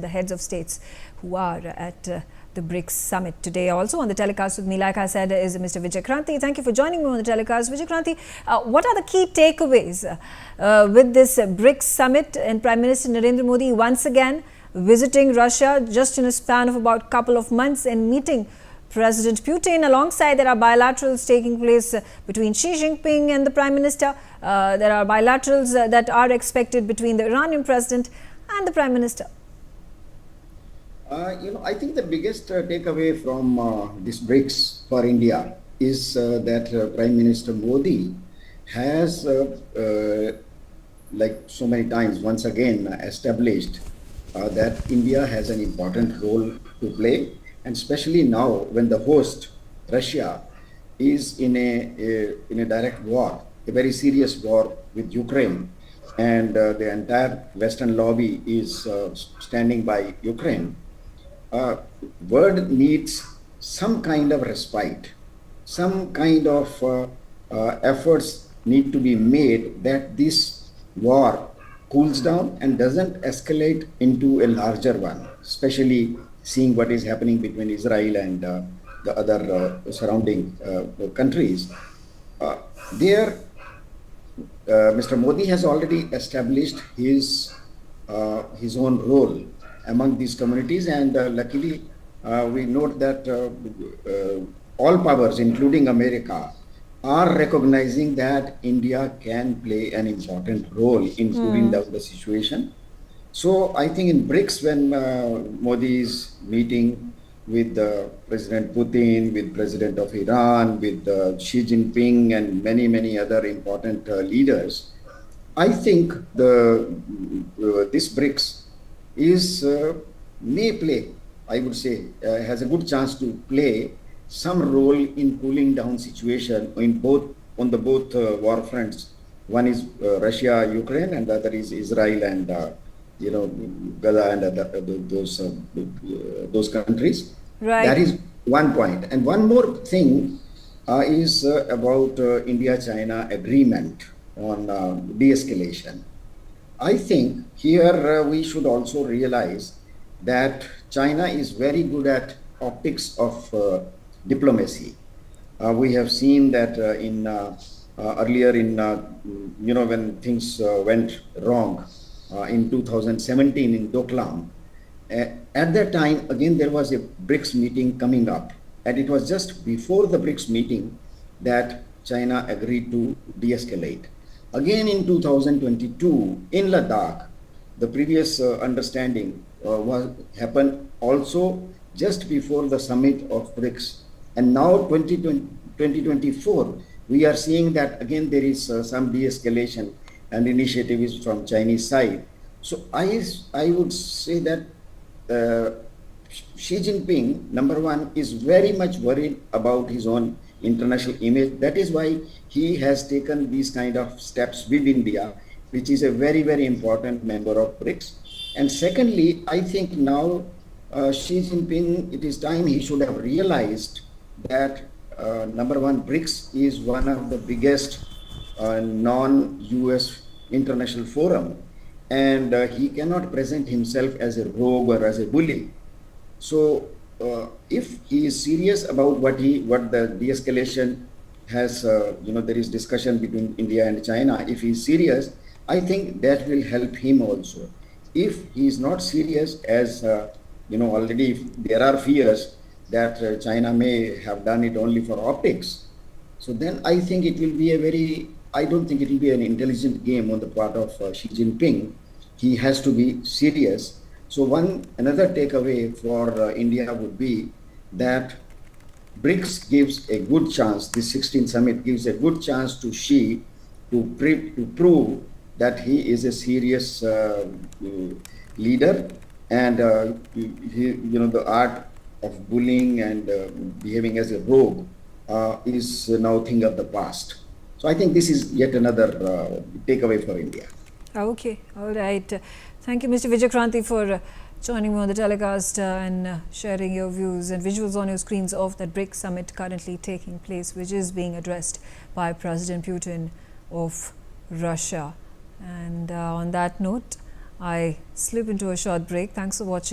the heads of states who are at the BRICS summit today. Also on the telecast with me, like I said, is Mr. Vijay Kranti. Thank you for joining me on the telecast. Vijay Kranti, what are the key takeaways with this BRICS summit and Prime Minister Narendra Modi once again visiting Russia just in a span of about a couple of months and meeting President Putin? Alongside, there are bilaterals taking place between Xi Jinping and the Prime Minister. There are bilaterals that are expected between the Iranian President and the Prime Minister. I think the biggest takeaway from this BRICS for India is that Prime Minister Modi has, like so many times, once again established that India has an important role to play, and especially now when the host, Russia, is in a direct war, a very serious war with Ukraine, and the entire Western lobby is standing by Ukraine. World needs some kind of respite, some kind of efforts need to be made that this war cools down and doesn't escalate into a larger one, especially seeing what is happening between Israel and the other surrounding countries. Mr. Modi has already established his own role among these communities, and luckily we note that all powers, including America, are recognizing that India can play an important role in cooling down the situation. So I think in BRICS, when Modi is meeting with President Putin, with President of Iran, with Xi Jinping and many other important leaders, I think this BRICS may play, I would say, has a good chance to play some role in cooling down situation on the both war fronts. One is Russia, Ukraine, and the other is Israel and Gaza and those countries. Right. That is one point. And one more thing is about India-China agreement on de-escalation. I think here we should also realize that China is very good at optics of diplomacy. We have seen that earlier when things went wrong in 2017 in Doklam. At that time, again, there was a BRICS meeting coming up, and it was just before the BRICS meeting that China agreed to de-escalate. Again, in 2022, in Ladakh, the previous understanding happened also just before the summit of BRICS. And now, 2024, we are seeing that again there is some de-escalation and initiative is from Chinese side. So I would say that Xi Jinping, number one, is very much worried about his own international image. That is why he has taken these kind of steps with India, which is a very important member of BRICS. And secondly, I think now Xi Jinping, it is time he should have realized that number one, BRICS is one of the biggest non-US international forum, and he cannot present himself as a rogue or as a bully. So if he is serious about what the de-escalation has, there is discussion between India and China. If he is serious, I think that will help him also. If he is not serious, as already there are fears that China may have done it only for optics, so then I think it will be I don't think it will be an intelligent game on the part of Xi Jinping. He has to be serious. So another takeaway for India would be that BRICS gives a good chance, this 16th summit gives a good chance to Xi to prove that he is a serious leader, and the art of bullying and behaving as a rogue is now a thing of the past. So I think this is yet another takeaway for India. Okay, all right. Thank you, Mr. Vijay Kranti, for joining me on the telecast and sharing your views and visuals on your screens of that BRICS summit currently taking place, which is being addressed by President Putin of Russia. And on that note, I slip into a short break. Thanks for watching.